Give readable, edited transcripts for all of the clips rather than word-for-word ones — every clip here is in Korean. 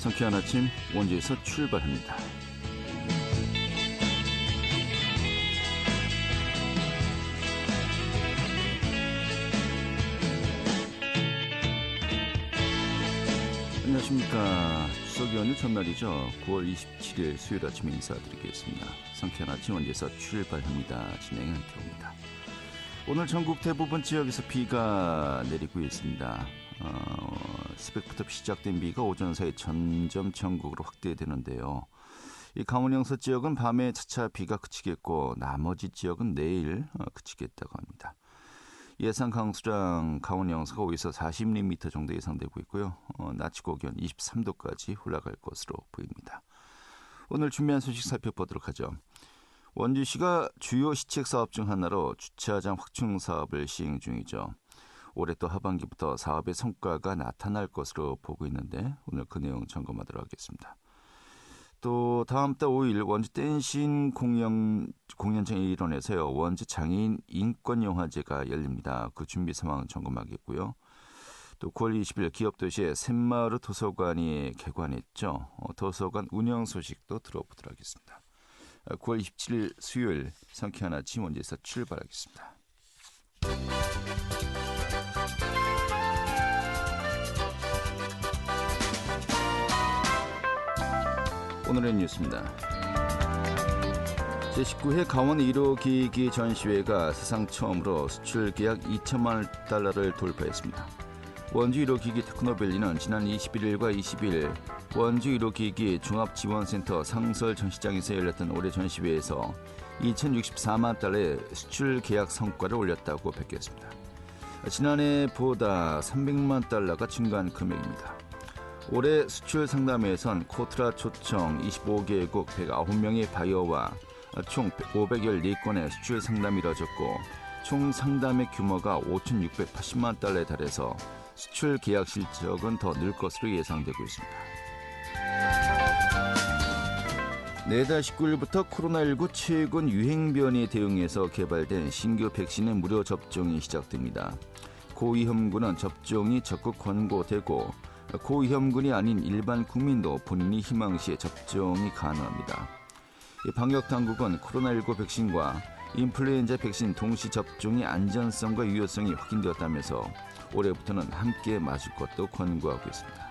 상쾌한 아침 원주에서 출발합니다. 안녕하십니까. 추석 연휴 전날이죠. 9월 27일 수요일 아침에 인사드리겠습니다. 상쾌한 아침 원주에서 출발합니다. 진행은 태우입니다. 오늘 전국 대부분 지역에서 비가 내리고 있습니다. 새벽부터 시작된 비가 오전 사이 점점 전국으로 확대되는데요. 이 강원 영서 지역은 밤에 차차 비가 그치겠고 나머지 지역은 내일 그치겠다고 합니다. 예상 강수량 강원 영서가 5에서 40mm 정도 예상되고 있고요. 낮 최고 기온 23도까지 올라갈 것으로 보입니다. 오늘 준비한 소식 살펴보도록 하죠. 원주시가 주요 시책 사업 중 하나로 주차장 확충 사업을 시행 중이죠. 올해 또 하반기부터 사업의 성과가 나타날 것으로 보고 있는데 오늘 그 내용 점검하도록 하겠습니다. 또 다음 달 5일 원주 댄싱 공연장 일원에서요. 원주 장애인 인권영화제가 열립니다. 그 준비 상황 점검하겠고요. 또 9월 20일 기업도시의 샘마을 도서관이 개관했죠. 도서관 운영 소식도 들어보도록 하겠습니다. 9월 27일 수요일 상쾌한 아침 원주에서 출발하겠습니다. 오늘의 뉴스입니다. 제19회 강원 1호 기기 전시회가 사상 처음으로 수출 계약 2천만 달러를 돌파했습니다. 원주 1호 기기 테크노밸리는 지난 21일과 22일 원주 1호 기기 종합지원센터 상설 전시장에서 열렸던 올해 전시회에서 2,064만 달러의 수출 계약 성과를 올렸다고 밝혔습니다. 지난해보다 300만 달러가 증가한 금액입니다. 올해 수출 상담회에선 코트라 초청 25개국 109명의 바이어와 총 514건의 수출 상담이 이뤄졌고 총 상담의 규모가 5,680만 달러에 달해서 수출 계약 실적은 더 늘 것으로 예상되고 있습니다. 내달 19일부터 코로나19 최근 유행 변이에 대응해서 개발된 신규 백신의 무료 접종이 시작됩니다. 고위험군은 접종이 적극 권고되고 고위험군이 아닌 일반 국민도 본인이 희망시에 접종이 가능합니다. 방역당국은 코로나19 백신과 인플루엔자 백신 동시 접종의 안전성과 유효성이 확인되었다면서 올해부터는 함께 맞을 것도 권고하고 있습니다.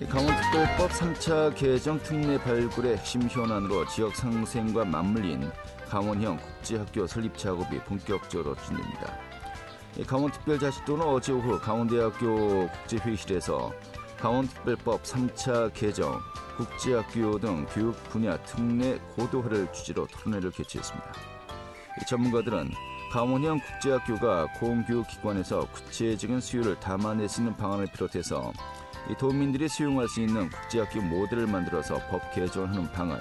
강원특별법 3차 개정 특례 발굴의 핵심 현안으로 지역 상생과 맞물린 강원형 국제학교 설립 작업이 본격적으로 진행됩니다. 강원특별자치도는 어제 오후 강원대학교 국제회의실에서 강원특별법 3차 개정, 국제학교 등 교육 분야 특례 고도화를 주제로 토론회를 개최했습니다. 전문가들은 강원형 국제학교가 공교육기관에서 구체적인 수요를 담아낼 수 있는 방안을 비롯해서 도민들이 수용할 수 있는 국제학교 모델을 만들어서 법 개정하는 방안,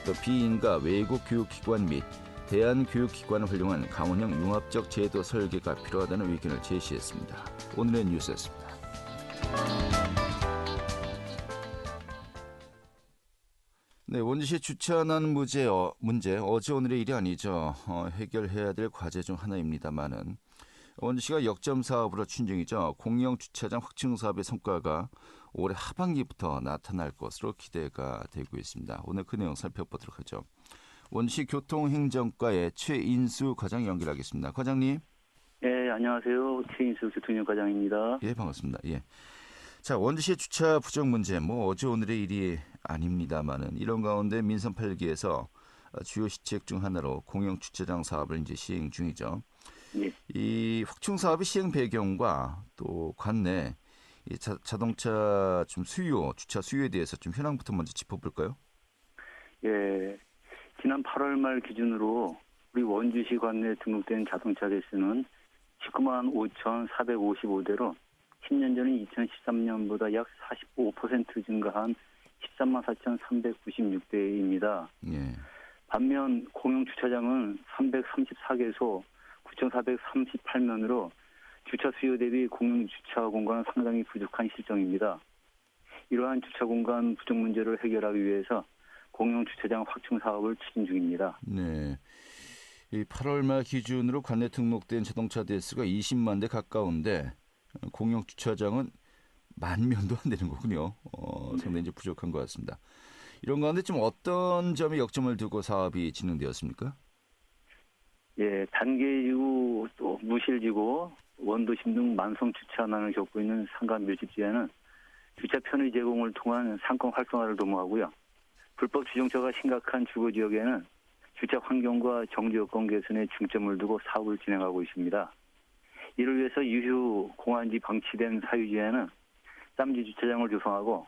또 비인가 외국 교육기관 및 대한교육기관을 활용한 강원형 융합적 제도 설계가 필요하다는 의견을 제시했습니다. 오늘의 뉴스였습니다. 네, 원주시 주차난 문제 어제 오늘의 일이 아니죠. 해결해야 될 과제 중 하나입니다만은 원주시가 역점 사업으로 추진 중이죠. 공영 주차장 확충 사업의 성과가 올해 하반기부터 나타날 것으로 기대가 되고 있습니다. 오늘 그 내용 살펴보도록 하죠. 원주시 교통행정과의 최인수 과장 연결하겠습니다. 과장님. 네, 안녕하세요. 최인수 교통행정과장입니다. 예, 반갑습니다. 예. 자, 원주시의 주차 부족 문제, 어제 오늘의 일이 아닙니다만은 이런 가운데 민선 8기에서 주요 시책 중 하나로 공영 주차장 사업을 이제 시행 중이죠. 예. 이 확충 사업의 시행 배경과 또 관내 이 자동차 좀 주차 수요에 대해서 좀 현황부터 먼저 짚어볼까요? 예. 지난 8월 말 기준으로 우리 원주시 관내에 등록된 자동차 대수는 19만 5,455대로 10년 전인 2013년보다 약 45% 증가한 13만 4,396대입니다. 예. 반면 공영 주차장은 334개소 9,438면으로 주차 수요 대비 공용 주차 공간은 상당히 부족한 실정입니다. 이러한 주차 공간 부족 문제를 해결하기 위해서 공용 주차장 확충 사업을 추진 중입니다. 네. 이 8월 말 기준으로 관내 등록된 자동차 대수가 20만 대 가까운데 공용 주차장은 만면도 안 되는 거군요. 상당히 이제 부족한 것 같습니다. 이런 가운데 좀 어떤 점에 역점을 두고 사업이 진행되었습니까? 예, 단계지구 또 무실지구, 원도심 등 만성 주차난을 겪고 있는 상가 밀집지에는 주차 편의 제공을 통한 상권 활성화를 도모하고요. 불법 주정차가 심각한 주거 지역에는 주차 환경과 정지 여건 개선에 중점을 두고 사업을 진행하고 있습니다. 이를 위해서 유휴 공안지 방치된 사유지에는 땀지 주차장을 조성하고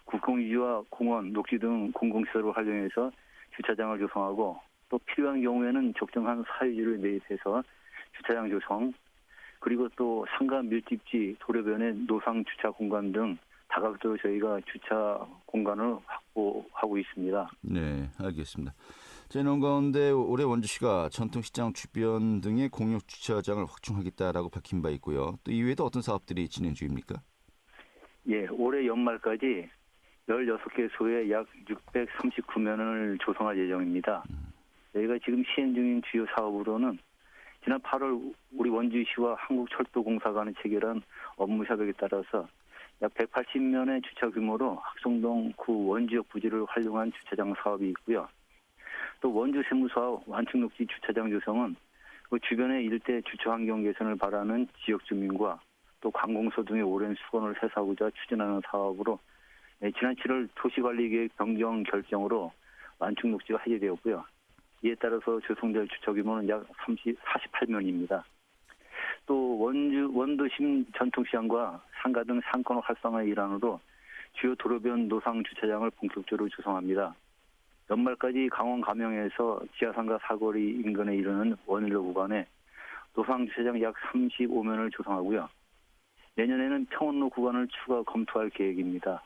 국공유지와 공원, 녹지 등 공공시설을 활용해서 주차장을 조성하고 또 필요한 경우에는 적정한 사유지를 매입해서 주차장 조성, 그리고 또 상가 밀집지 도로변의 노상 주차 공간 등 다각도로 저희가 주차 공간을 확보하고 있습니다. 네, 알겠습니다. 이런 가운데 올해 원주시가 전통시장 주변 등의 공용 주차장을 확충하겠다라고 밝힌 바 있고요. 또 이외에도 어떤 사업들이 진행 중입니까? 예, 올해 연말까지 16개소에 약 639면을 조성할 예정입니다. 저희가 지금 시행 중인 주요 사업으로는 지난 8월 우리 원주시와 한국철도공사 간에 체결한 업무협약에 따라서 약 180면의 주차 규모로 학성동 구 원지역 부지를 활용한 주차장 사업이 있고요. 또 원주 세무사업 완충녹지 주차장 조성은 그 주변의 일대 주차 환경 개선을 바라는 지역 주민과 또 관공서 등의 오랜 수건을 해소하고자 추진하는 사업으로 지난 7월 도시관리계획 변경 결정으로 완충녹지가 해제되었고요. 이에 따라서 조성될 주차 규모는 약 48면입니다. 또 원도심 전통시장과 상가 등 상권 활성화 일환으로 주요 도로변 노상 주차장을 본격적으로 조성합니다. 연말까지 강원 가명에서 지하상가 사거리 인근에 이르는 원일로 구간에 노상 주차장 약 35면을 조성하고요. 내년에는 평원로 구간을 추가 검토할 계획입니다.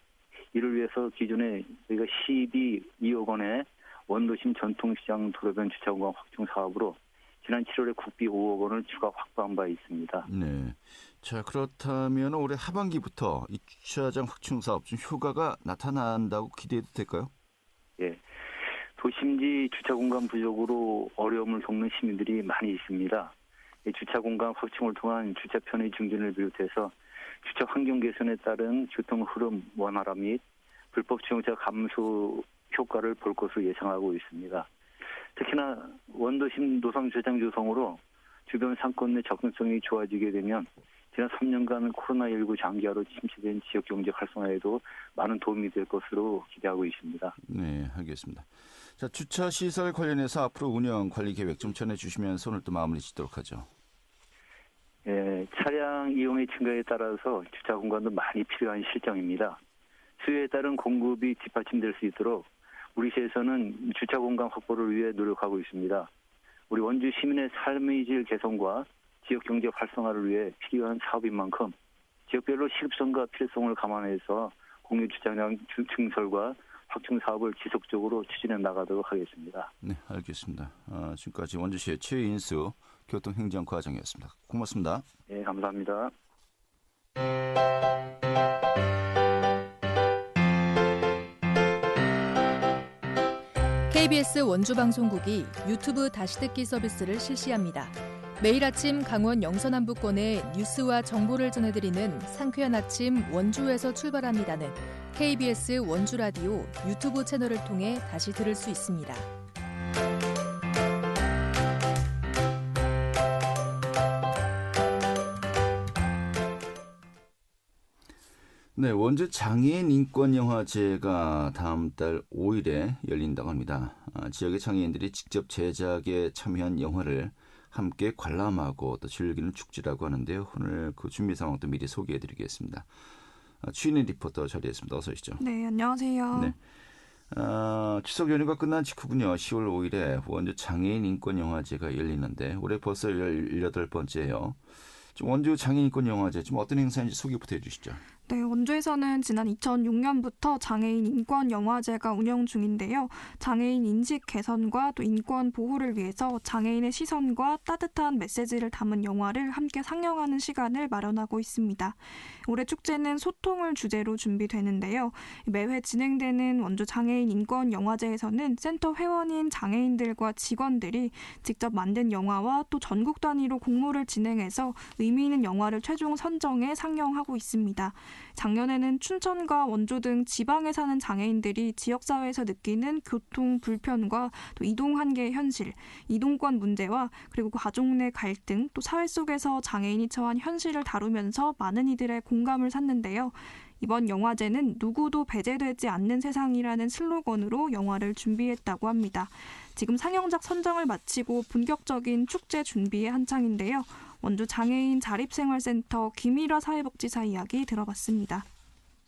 이를 위해서 기존에 저희가 12억 원의 원도심 전통시장 도로변 주차 공간 확충 사업으로 지난 7월에 국비 5억 원을 추가 확보한 바 있습니다. 네. 자, 그렇다면 올해 하반기부터 이 주차장 확충 사업 좀 효과가 나타난다고 기대해도 될까요? 예. 도심지 주차 공간 부족으로 어려움을 겪는 시민들이 많이 있습니다. 주차 공간 확충을 통한 주차 편의 증진을 비롯해서 주차 환경 개선에 따른 교통 흐름 원활화 및 불법 주정차 감소 효과를 볼 것으로 예상하고 있습니다. 특히나 원도심 노상 주차장 조성으로 주변 상권 내 접근성이 좋아지게 되면 지난 3년간 코로나19 장기화로 침체된 지역 경제 활성화에도 많은 도움이 될 것으로 기대하고 있습니다. 네, 알겠습니다. 자, 주차 시설 관련해서 앞으로 운영 관리 계획 좀 전해주시면서 오늘 또 마무리 짓도록 하죠. 예, 차량 이용의 증가에 따라서 주차 공간도 많이 필요한 실정입니다. 수요에 따른 공급이 뒷받침될 수 있도록 우리 시에서는 주차 공간 확보를 위해 노력하고 있습니다. 우리 원주 시민의 삶의 질 개선과 지역 경제 활성화를 위해 필요한 사업인 만큼 지역별로 시급성과 필요성을 감안해서 공유 주차장 증설과 확충 사업을 지속적으로 추진해 나가도록 하겠습니다. 네, 알겠습니다. 지금까지 원주시의 최인수 교통행정과장이었습니다. 고맙습니다. 네, 감사합니다. KBS 원주방송국이 유튜브 다시 듣기 서비스를 실시합니다. 매일 아침 강원 영서남부권의 뉴스와 정보를 전해드리는 상쾌한 아침 원주에서 출발합니다는 KBS 원주라디오 유튜브 채널을 통해 다시 들을 수 있습니다. 네, 원주 장애인 인권영화제가 다음 달 5일에 열린다고 합니다. 지역의 장애인들이 직접 제작에 참여한 영화를 함께 관람하고 또 즐기는 축제라고 하는데요. 오늘 그 준비 상황도 미리 소개해드리겠습니다. 추인희 리포터 자리했습니다. 어서 오시죠. 네, 안녕하세요. 네. 추석 연휴가 끝난 직후군요. 10월 5일에 원주 장애인 인권영화제가 열리는데 올해 벌써 18번째예요. 원주 장애인 인권영화제 좀 어떤 행사인지 소개부터 해주시죠. 네, 원주에서는 지난 2006년부터 장애인 인권 영화제가 운영 중인데요. 장애인 인식 개선과 또 인권 보호를 위해서 장애인의 시선과 따뜻한 메시지를 담은 영화를 함께 상영하는 시간을 마련하고 있습니다. 올해 축제는 소통을 주제로 준비되는데요. 매회 진행되는 원주 장애인 인권 영화제에서는 센터 회원인 장애인들과 직원들이 직접 만든 영화와 또 전국 단위로 공모를 진행해서 의미 있는 영화를 최종 선정해 상영하고 있습니다. 작년에는 춘천과 원주 등 지방에 사는 장애인들이 지역사회에서 느끼는 교통 불편과 또 이동 한계의 현실, 이동권 문제와 그리고 가족 내 갈등, 또 사회 속에서 장애인이 처한 현실을 다루면서 많은 이들의 공감을 샀는데요. 이번 영화제는 누구도 배제되지 않는 세상이라는 슬로건으로 영화를 준비했다고 합니다. 지금 상영작 선정을 마치고 본격적인 축제 준비에 한창인데요. 원주 장애인 자립생활센터 김일화 사회복지사 이야기 들어봤습니다.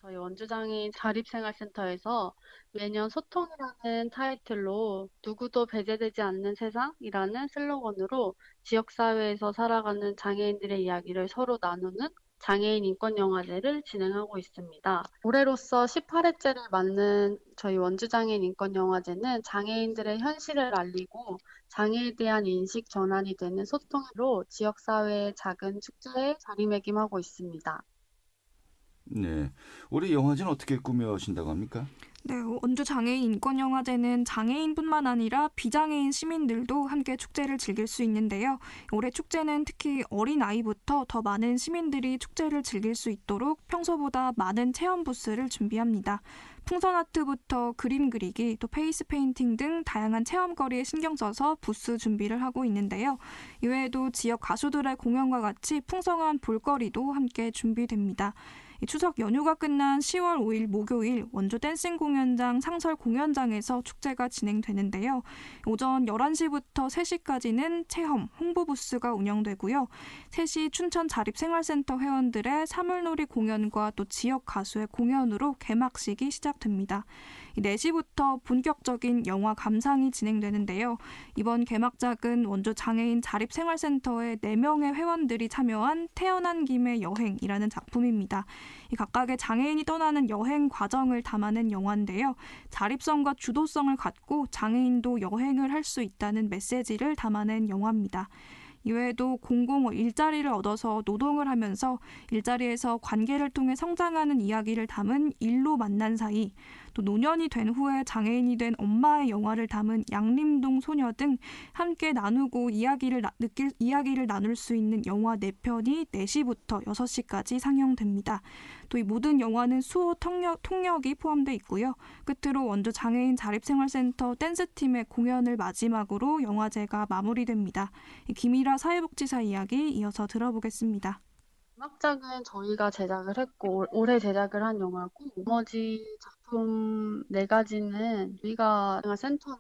저희 원주장애인 자립생활센터에서 매년 소통이라는 타이틀로 누구도 배제되지 않는 세상이라는 슬로건으로 지역사회에서 살아가는 장애인들의 이야기를 서로 나누는 장애인 인권영화제를 진행하고 있습니다. 올해로서 18회째를 맞는 저희 원주장애인 인권영화제는 장애인들의 현실을 알리고 장애에 대한 인식 전환이 되는 소통으로 지역사회의 작은 축제에 자리매김하고 있습니다. 네, 올해 영화제는 어떻게 꾸며신다고 합니까? 네, 원주 장애인 인권영화제는 장애인뿐만 아니라 비장애인 시민들도 함께 축제를 즐길 수 있는데요. 올해 축제는 특히 어린아이부터 더 많은 시민들이 축제를 즐길 수 있도록 평소보다 많은 체험 부스를 준비합니다. 풍선 아트부터 그림 그리기, 또 페이스 페인팅 등 다양한 체험거리에 신경 써서 부스 준비를 하고 있는데요. 이외에도 지역 가수들의 공연과 같이 풍성한 볼거리도 함께 준비됩니다. 추석 연휴가 끝난 10월 5일 목요일 원주 댄싱 공연장 상설 공연장에서 축제가 진행되는데요. 오전 11시부터 3시까지는 체험, 홍보 부스가 운영되고요. 3시 춘천 자립생활센터 회원들의 사물놀이 공연과 또 지역 가수의 공연으로 개막식이 시작됩니다. 4시부터 본격적인 영화 감상이 진행되는데요. 이번 개막작은 원주 장애인 자립생활센터의 4명의 회원들이 참여한 태어난 김의 여행이라는 작품입니다. 각각의 장애인이 떠나는 여행 과정을 담아낸 영화인데요. 자립성과 주도성을 갖고 장애인도 여행을 할 수 있다는 메시지를 담아낸 영화입니다. 이외에도 공공 일자리를 얻어서 노동을 하면서 일자리에서 관계를 통해 성장하는 이야기를 담은 일로 만난 사이, 또 노년이 된 후에 장애인이 된 엄마의 영화를 담은 양림동 소녀 등 함께 나누고 이야기를 나눌 수 있는 영화 4편이 4시부터 6시까지 상영됩니다. 또 이 모든 영화는 수호 통역이 포함되어 있고요. 끝으로 원주 장애인 자립생활센터 댄스팀의 공연을 마지막으로 영화제가 마무리됩니다. 김일화 사회복지사 이야기 이어서 들어보겠습니다. 음악작은 저희가 제작을 했고 올해 제작을 한 영화고 나머지 작품 4가지는 저희가 센터나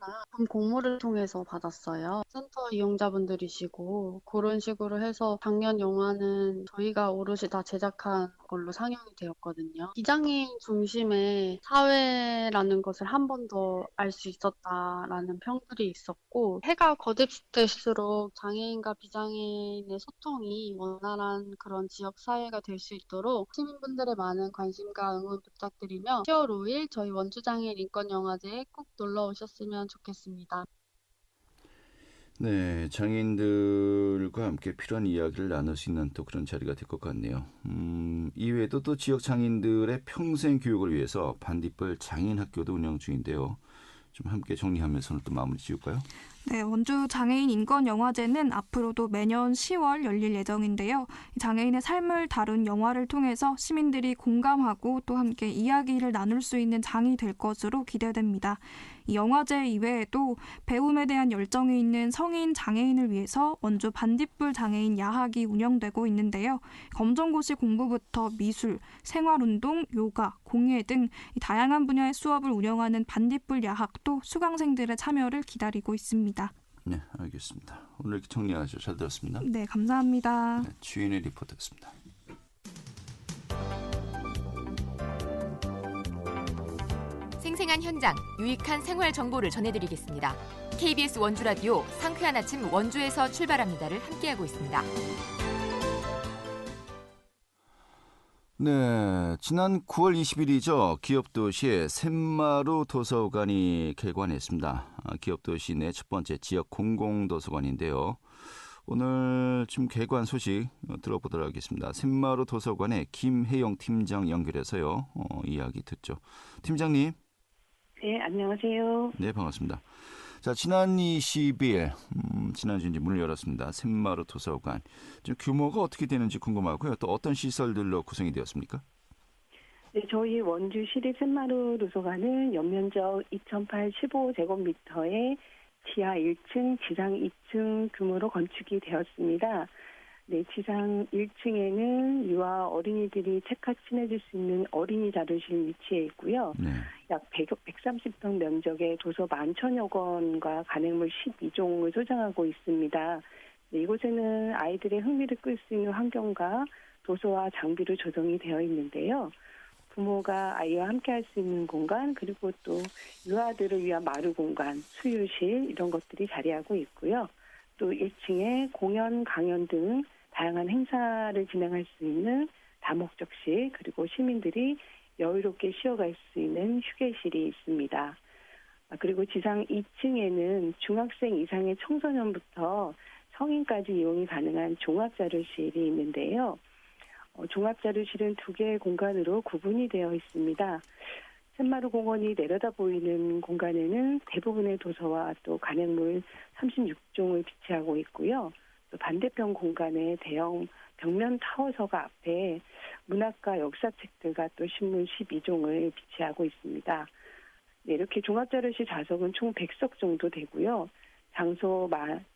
공모를 통해서 받았어요. 센터 이용자분들이시고 그런 식으로 해서 작년 영화는 저희가 오롯이 다 제작한 걸로 상영이 되었거든요. 비장애인 중심의 사회라는 것을 한 번 더 알 수 있었다라는 평들이 있었고 해가 거듭될수록 장애인과 비장애인의 소통이 원활한 그런 지역 사회가 될 수 있도록 시민분들의 많은 관심과 응원 부탁드리며 10월 5일 저희 원주장애인 인권영화제에 꼭 놀러 오셨으면 좋겠습니다. 네, 장애인들과 함께 필요한 이야기를 나눌 수 있는 또 그런 자리가 될 것 같네요. 이외에도 또 지역 장애인들의 평생 교육을 위해서 반딧불 장애인 학교도 운영 중인데요. 좀 함께 정리하면서 또 마무리 지을까요? 네, 원주 장애인 인권영화제는 앞으로도 매년 10월 열릴 예정인데요. 장애인의 삶을 다룬 영화를 통해서 시민들이 공감하고 또 함께 이야기를 나눌 수 있는 장이 될 것으로 기대됩니다. 이 영화제 이외에도 배움에 대한 열정이 있는 성인 장애인을 위해서 원주 반딧불 장애인 야학이 운영되고 있는데요. 검정고시 공부부터 미술, 생활운동, 요가, 공예 등 다양한 분야의 수업을 운영하는 반딧불 야학도 수강생들의 참여를 기다리고 있습니다. 네, 알겠습니다. 오늘 이렇게 정리하죠. 잘 들었습니다. 네, 감사합니다. 네, 주인의 리포터였습니다. 생생한 현장, 유익한 생활 정보를 전해드리겠습니다. KBS 원주라디오 상쾌한 아침 원주에서 출발합니다를 함께하고 있습니다. 네, 지난 9월 20일이죠. 기업도시의 샘마루 도서관이 개관했습니다. 기업도시 내 첫 번째 지역 공공도서관인데요. 오늘 지금 개관 소식 들어보도록 하겠습니다. 샘마루 도서관의 김혜영 팀장 연결해서요. 이야기 듣죠. 팀장님. 네, 안녕하세요. 네, 반갑습니다. 자, 지난 20일, 지난주 이제 문을 열었습니다. 샘마루 도서관. 좀 규모가 어떻게 되는지 궁금하고요. 또 어떤 시설들로 구성이 되었습니까? 네, 저희 원주 시립 샌마루 도서관은 연면적 2,085제곱미터의 지하 1층, 지상 2층 규모로 건축이 되었습니다. 네, 지상 1층에는 유아 어린이들이 책과 친해질 수 있는 어린이 자료실 위치해 있고요. 네. 약 130평 면적의 도서 11,000여 권과 간행물 12종을 소장하고 있습니다. 네, 이곳에는 아이들의 흥미를 끌 수 있는 환경과 도서와 장비로 조성이 되어 있는데요. 부모가 아이와 함께 할 수 있는 공간, 그리고 또 유아들을 위한 마루 공간, 수유실 이런 것들이 자리하고 있고요. 또 1층에 공연, 강연 등 다양한 행사를 진행할 수 있는 다목적실, 그리고 시민들이 여유롭게 쉬어갈 수 있는 휴게실이 있습니다. 그리고 지상 2층에는 중학생 이상의 청소년부터 성인까지 이용이 가능한 종합자료실이 있는데요. 종합자료실은 2개의 공간으로 구분이 되어 있습니다. 샌마루 공원이 내려다 보이는 공간에는 대부분의 도서와 또 간행물 36종을 비치하고 있고요. 또 반대편 공간에 대형 벽면 타워서가 앞에 문학과 역사책들과 또 신문 12종을 비치하고 있습니다. 네, 이렇게 종합자료실 좌석은 총 100석 정도 되고요. 장소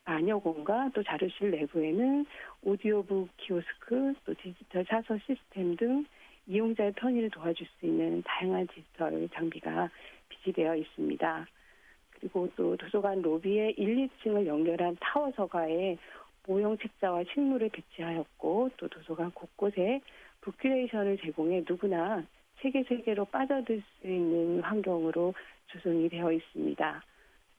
만여공과 또 자료실 내부에는 오디오북 키오스크, 또 디지털 사서 시스템 등 이용자의 편의를 도와줄 수 있는 다양한 디지털 장비가 비치되어 있습니다. 그리고 또 도서관 로비의 1, 2층을 연결한 타워서가에 모형 책자와 식물을 배치하였고, 또 도서관 곳곳에 부큐레이션을 제공해 누구나 책의 세계로 빠져들 수 있는 환경으로 조성이 되어 있습니다.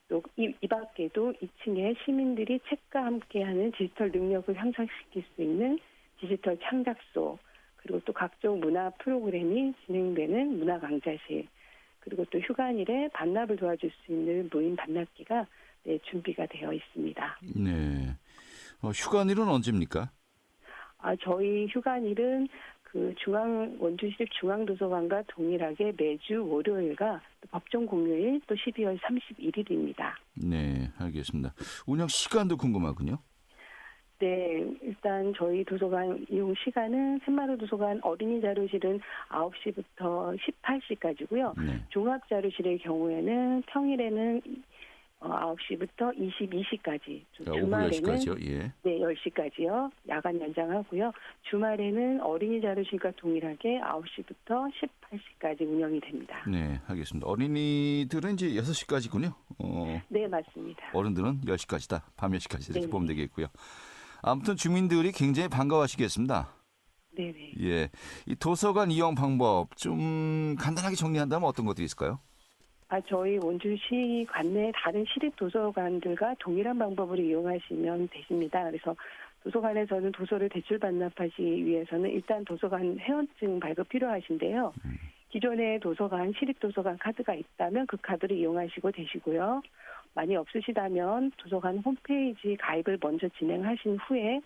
또 이 밖에도 2층에 시민들이 책과 함께하는 디지털 능력을 향상시킬 수 있는 디지털 창작소, 그리고 또 각종 문화 프로그램이 진행되는 문화 강좌실, 그리고 또 휴관일에 반납을 도와줄 수 있는 무인 반납기가 준비가 되어 있습니다. 네. 휴관일은 언제입니까? 저희 휴관일은 원주시립 중앙도서관과 동일하게 매주 월요일과 또 법정 공휴일 또 12월 31일입니다. 네, 알겠습니다. 운영 시간도 궁금하군요. 네, 일단 저희 도서관 이용 시간은 샌마루 도서관 어린이 자료실은 9시부터 18시까지고요. 네. 종합자료실의 경우에는 평일에는 9시부터 22시까지, 오후 10시까지요? 예. 네, 10시까지요. 야간 연장하고요. 주말에는 어린이 자료실과 동일하게 9시부터 18시까지 운영이 됩니다. 네, 알겠습니다. 어린이들은 이제 6시까지군요. 네, 맞습니다. 어른들은 10시까지다. 밤 10시까지 이렇게 네네. 보면 되겠고요. 아무튼 주민들이 굉장히 반가워하시겠습니다. 네네. 예, 이 도서관 이용 방법 좀 간단하게 정리한다면 어떤 것들이 있을까요? 저희 원주시 관내 다른 시립 도서관들과 동일한 방법으로 이용하시면 되십니다. 그래서 도서관에서는 도서를 대출 반납하시기 위해서는 일단 도서관 회원증 발급 필요하신데요. 기존에 도서관, 시립 도서관 카드가 있다면 그 카드를 이용하시고 되시고요. 많이 없으시다면 도서관 홈페이지 가입을 먼저 진행하신 후에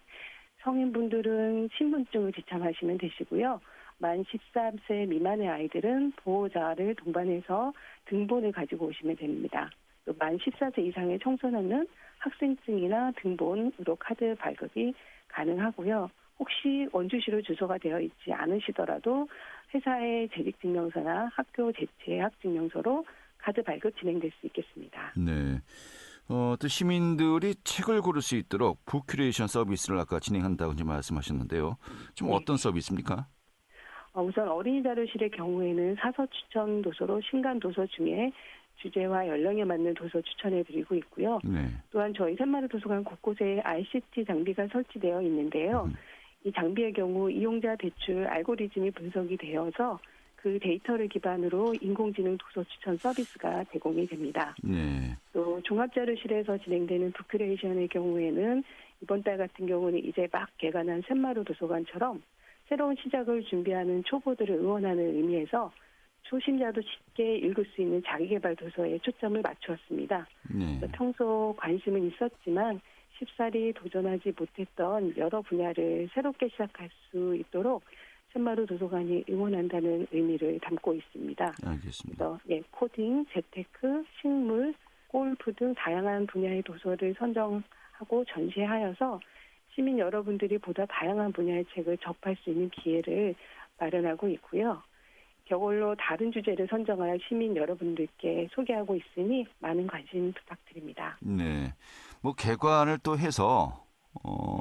성인분들은 신분증을 지참하시면 되시고요. 만 13세 미만의 아이들은 보호자를 동반해서 등본을 가지고 오시면 됩니다. 또 만 14세 이상의 청소년은 학생증이나 등본으로 카드 발급이 가능하고요. 혹시 원주시로 주소가 되어 있지 않으시더라도 회사의 재직증명서나 학교 재학증명서로 카드 발급 진행될 수 있겠습니다. 네. 또 시민들이 책을 고를 수 있도록 부큐레이션 서비스를 아까 진행한다고 이제 말씀하셨는데요. 좀 어떤 서비스입니까? 우선 어린이 자료실의 경우에는 사서 추천 도서로 신간 도서 중에 주제와 연령에 맞는 도서 추천해드리고 있고요. 네. 또한 저희 샌마루 도서관 곳곳에 ICT 장비가 설치되어 있는데요. 이 장비의 경우 이용자 대출 알고리즘이 분석이 되어서 그 데이터를 기반으로 인공지능 도서 추천 서비스가 제공이 됩니다. 네. 또 종합자료실에서 진행되는 부큐레이션의 경우에는 이번 달 같은 경우는 이제 막 개관한 샌마루 도서관처럼 새로운 시작을 준비하는 초보들을 응원하는 의미에서 초심자도 쉽게 읽을 수 있는 자기개발 도서에 초점을 맞추었습니다. 네. 평소 관심은 있었지만 쉽사리 도전하지 못했던 여러 분야를 새롭게 시작할 수 있도록 샌마루 도서관이 응원한다는 의미를 담고 있습니다. 알겠습니다. 그래서 코딩, 재테크, 식물, 골프 등 다양한 분야의 도서를 선정하고 전시하여서 시민 여러분들이 보다 다양한 분야의 책을 접할 수 있는 기회를 마련하고 있고요. 겨울로 다른 주제를 선정하여 시민 여러분들께 소개하고 있으니 많은 관심 부탁드립니다. 네. 뭐 개관을 또 해서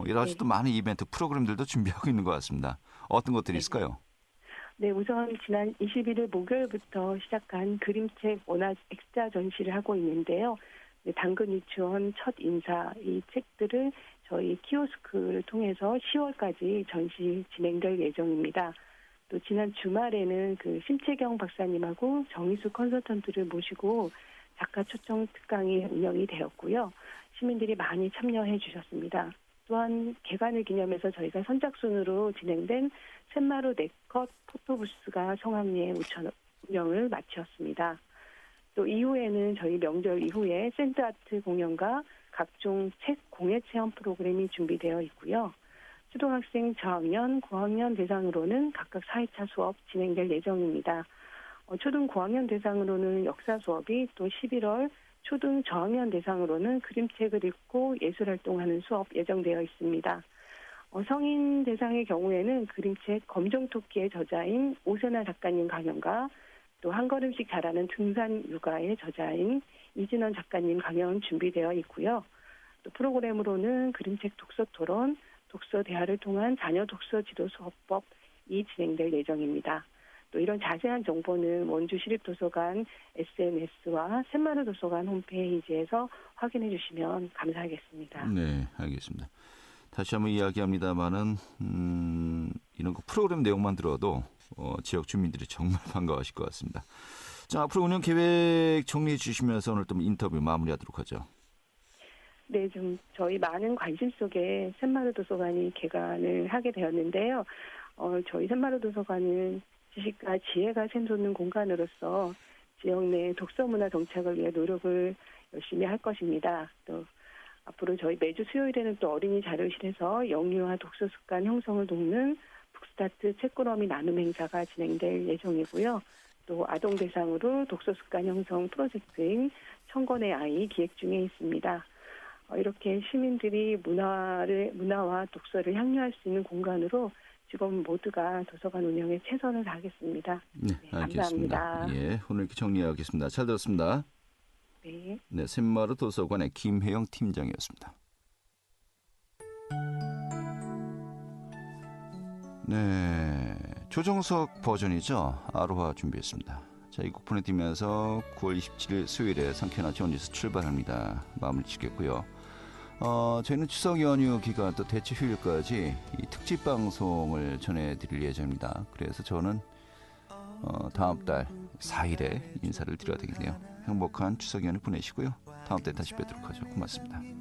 여러 가지 네. 또 많은 이벤트 프로그램들도 준비하고 있는 것 같습니다. 어떤 것들이 있을까요? 네, 우선 지난 21일 목요일부터 시작한 그림책 원화 액자 전시를 하고 있는데요. 네, 당근 유치원 첫 인사 이 책들을 저희 키오스크를 통해서 10월까지 전시 진행될 예정입니다. 또 지난 주말에는 그 심채경 박사님하고 정희수 컨설턴트를 모시고 작가 초청 특강이 운영이 되었고요. 시민들이 많이 참여해 주셨습니다. 또한 개관을 기념해서 저희가 선착순으로 진행된 샘마루 네컷 포토부스가 성황리에 운영을 마쳤습니다. 또 이후에는 저희 명절 이후에 샌드아트 공연과 각종 책 공예 체험 프로그램이 준비되어 있고요. 초등학생 저학년, 고학년 대상으로는 각각 4회차 수업 진행될 예정입니다. 초등 고학년 대상으로는 역사 수업이 또 11월, 초등 저학년 대상으로는 그림책을 읽고 예술활동하는 수업 예정되어 있습니다. 성인 대상의 경우에는 그림책 검정토끼의 저자인 오세나 작가님 강연과 또 한 걸음씩 자라는 등산 육아의 저자인 이진원 작가님 강연 준비되어 있고요. 또 프로그램으로는 그림책 독서 토론, 독서 대화를 통한 자녀 독서 지도 수업법이 진행될 예정입니다. 또 이런 자세한 정보는 원주시립도서관 SNS와 샘마루 도서관 홈페이지에서 확인해 주시면 감사하겠습니다. 네, 알겠습니다. 다시 한번 이야기합니다만은 이런 거 프로그램 내용만 들어도 지역 주민들이 정말 반가워하실 것 같습니다. 자, 앞으로 운영 계획 정리해 주시면서 오늘 또 인터뷰 마무리하도록 하죠. 네, 좀 저희 많은 관심 속에 샘마루 도서관이 개관을 하게 되었는데요. 저희 샘마루 도서관은 지식과 지혜가 샘솟는 공간으로서 지역 내 독서 문화 정착을 위해 노력을 열심히 할 것입니다. 또 앞으로 저희 매주 수요일에는 또 어린이 자료실에서 영유아 독서 습관 형성을 돕는 북스타트 책꾸러미 나눔 행사가 진행될 예정이고요. 또 아동 대상으로 독서 습관 형성 프로젝트인 천권의 아이 기획 중에 있습니다. 이렇게 시민들이 문화와 독서를 향유할 수 있는 공간으로 직원 모두가 도서관 운영에 최선을 다하겠습니다. 네, 알겠습니다. 감사합니다. 예, 오늘 이렇게 정리하겠습니다. 잘 들었습니다. 네. 네, 샘마루 도서관의 김혜영 팀장이었습니다. 네, 조정석 버전이죠. 아로하 준비했습니다. 자, 이 곡 보내드리면서 9월 27일 수요일에 상쾌한 아침 원에서 출발합니다. 마무리 짓겠고요. 저희는 추석 연휴 기간 또 대체 휴일까지 이 특집 방송을 전해드릴 예정입니다. 그래서 저는 다음 달 4일에 인사를 드려야 되겠네요. 행복한 추석 연휴 보내시고요. 다음 달에 다시 뵙도록 하죠. 고맙습니다.